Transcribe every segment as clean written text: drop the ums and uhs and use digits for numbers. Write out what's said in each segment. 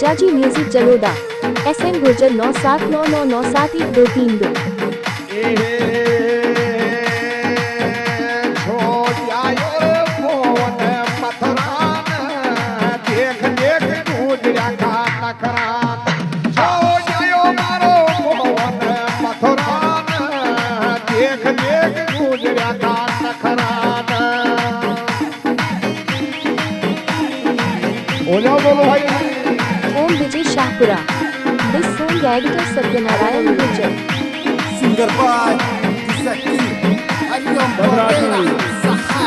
Tejaji music Jaloda SM Gurjar 9799971232। Om Vijay Shahpura. This song editor Satyanarayan Gujjar. Singer by Zaki Anyam Barera Saha.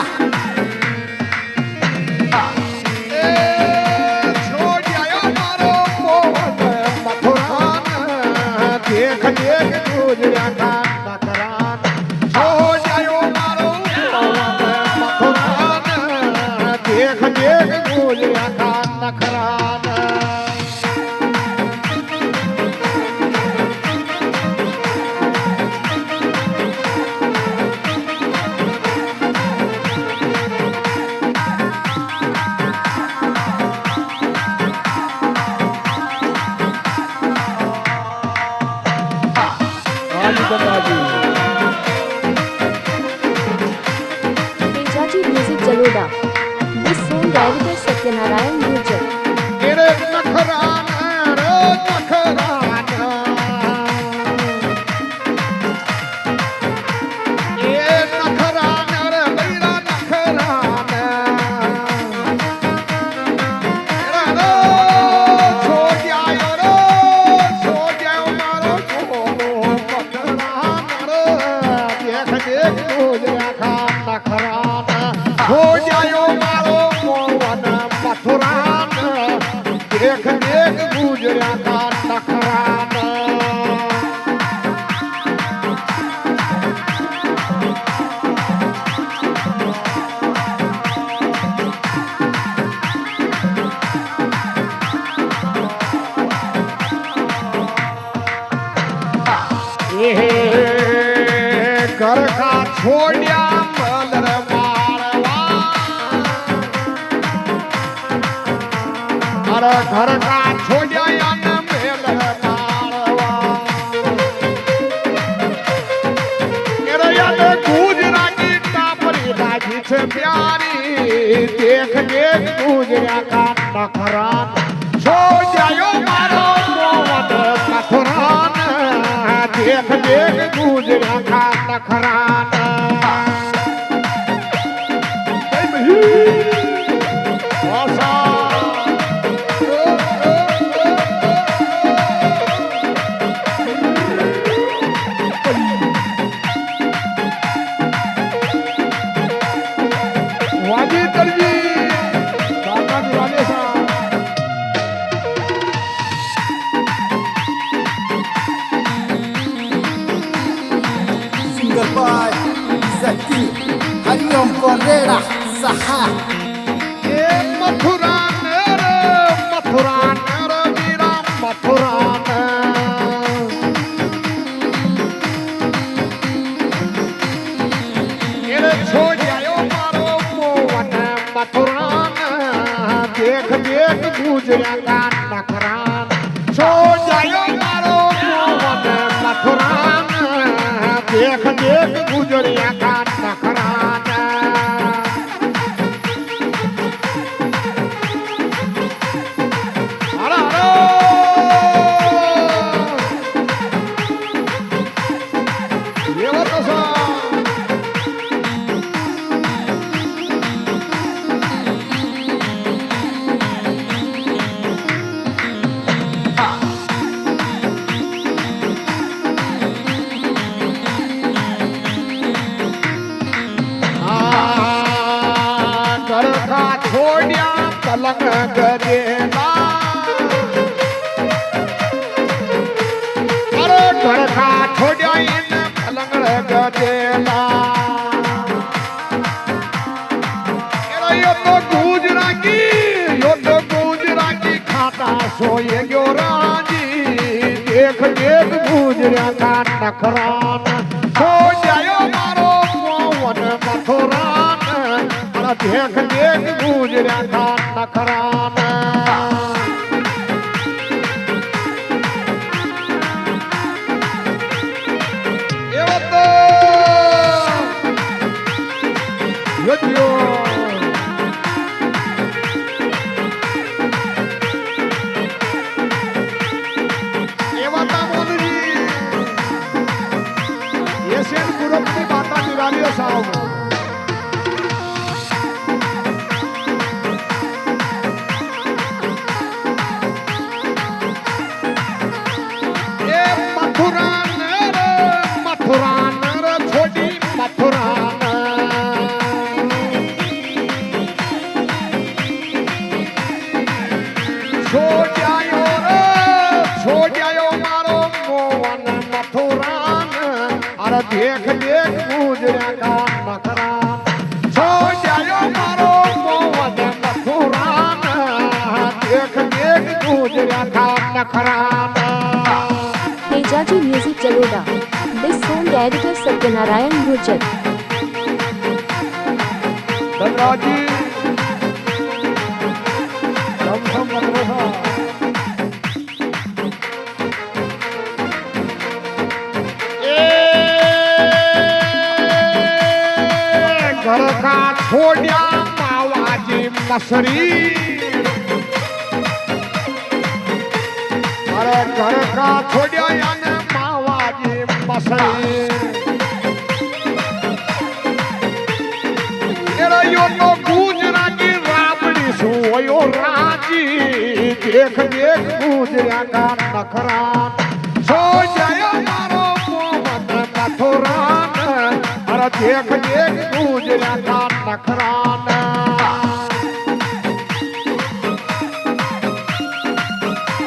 Tejaji music Jaloda. This song editor Satyanarayan Gujjar. घर का छोड़िया मलर मारवा, अरे घर का छोड़िया मेलर मारवा, गुजरा की टापरी लागी से प्यारी, देख देख गुजरा का नखरान, छोड़ जायो मारो मोहन मथुरान, देख देख गुजरा का नखरान। वाजी तरजी काका वाले साहब Singer by Zaki Anyam Barera Saha. ये मथुरान रे वीरा मथुरान, ये छोड़ जायो मारो मोहन मथुरान, देख देख गुजरा का नखरान, छोड़ जायो मारो मोहन मथुरान, देख देख गुजरिया का नखरान। अरे ये तो सा घर का छोड़िया पलंग गदेला, अरे घर का छोड़िया इन पलंग गदेला, यो तो गुजरा की खाता सोए गयो राजी, देख देख गुजरा का नखरान, सो जायो मारो मोहन मथुरान, देख देख गुजरा का नखरान। અરે દેખ દેખ ગુજર્યા કા નખરા છોડ્યો મારો મોવન મથુરાન દેખ દેખ ગુજર્યા કા નખરા Tejaji music Jaloda. This song director Satyanarayan Gurjar. ધનરાજી સમ મતરો घर का छोड़िया मावाजी मसरी अरे घर का छोड़िया याने मावाजी मसरी तेरा यो तो गुजराती राबड़ी सोयो राजी देख देख गुजरा का नखरा सो जायो मारो मोहन मथुरान अरे देख देख गुजरा का नखरान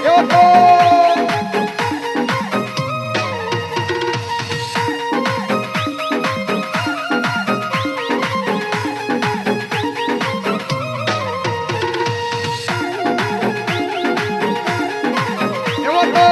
यो तो यो तो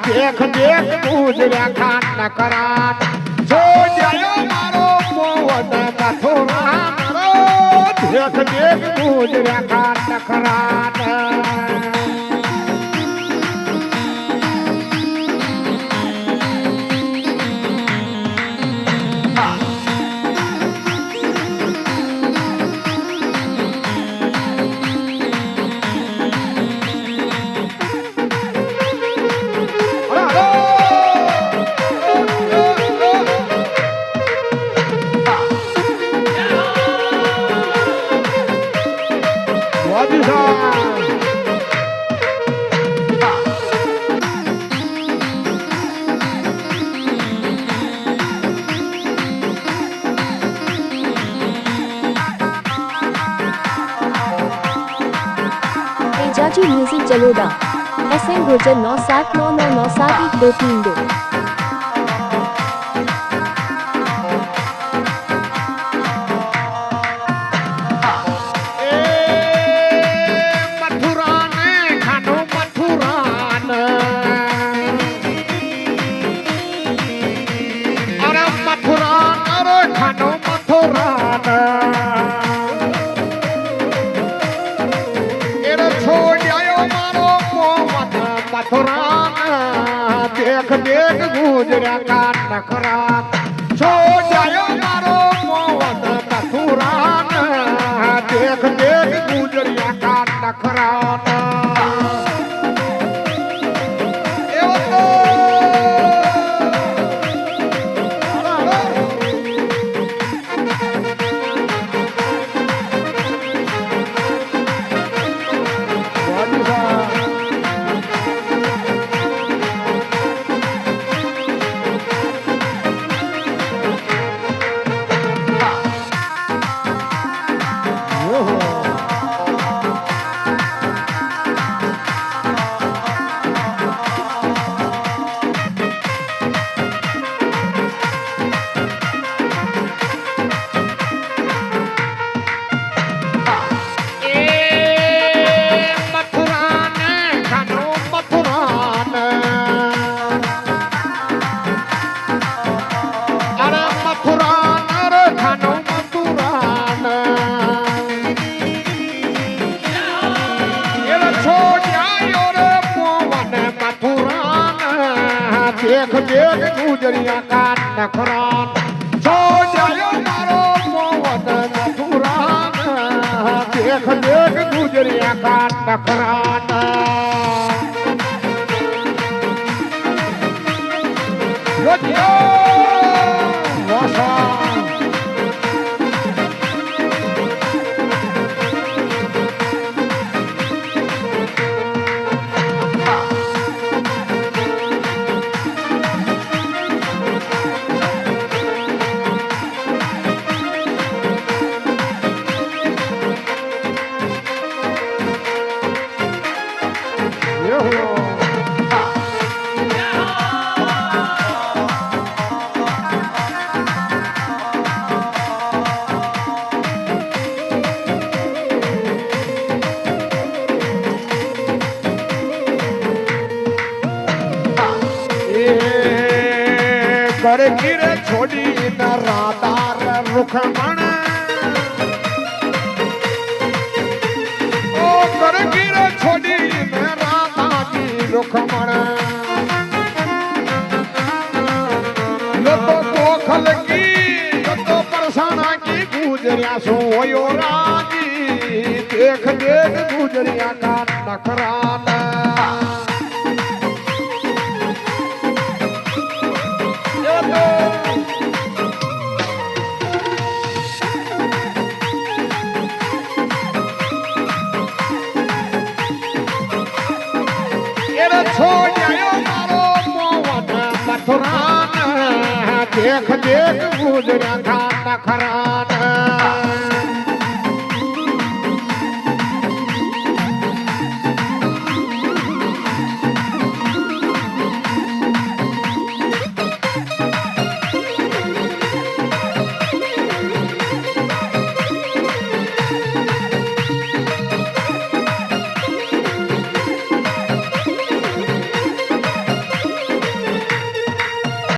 देख देख गुजरा खान नखरान सो जायो मारो मोहन मथुरान देख देख गुजरा खान नखरान तेजाजी म्यूजिक जलोड़ा। SN गुर्जर 9799971232। मथुरान खानो मथुरान अरे मथुरान अरे खानो मथुरान एरे छोड़ आयो मारो मोहन मथुरान देख देख गुजरा का नखरान छोड़ आयो मारो मोहन मथुरान देख देख गुजरिया का नखरान एवं तो देख देख गुजरिया का नखरान सो जायो मारो मोहन मथुरान देख देख गुजरिया का नखरान यो वासा કરગીર છોડીને રાધાર રૂખમણ ઓ કરગીર છોડીને રાધાજી રૂખમણ યો તો કોખલ કી યો તો પરસાણા કી ગુજર્યા સો ઓયો રાજી દેખ દેખ ગુજર્યા કા નખરાના દેખ દેખ ગુજર્યા થા નખરાના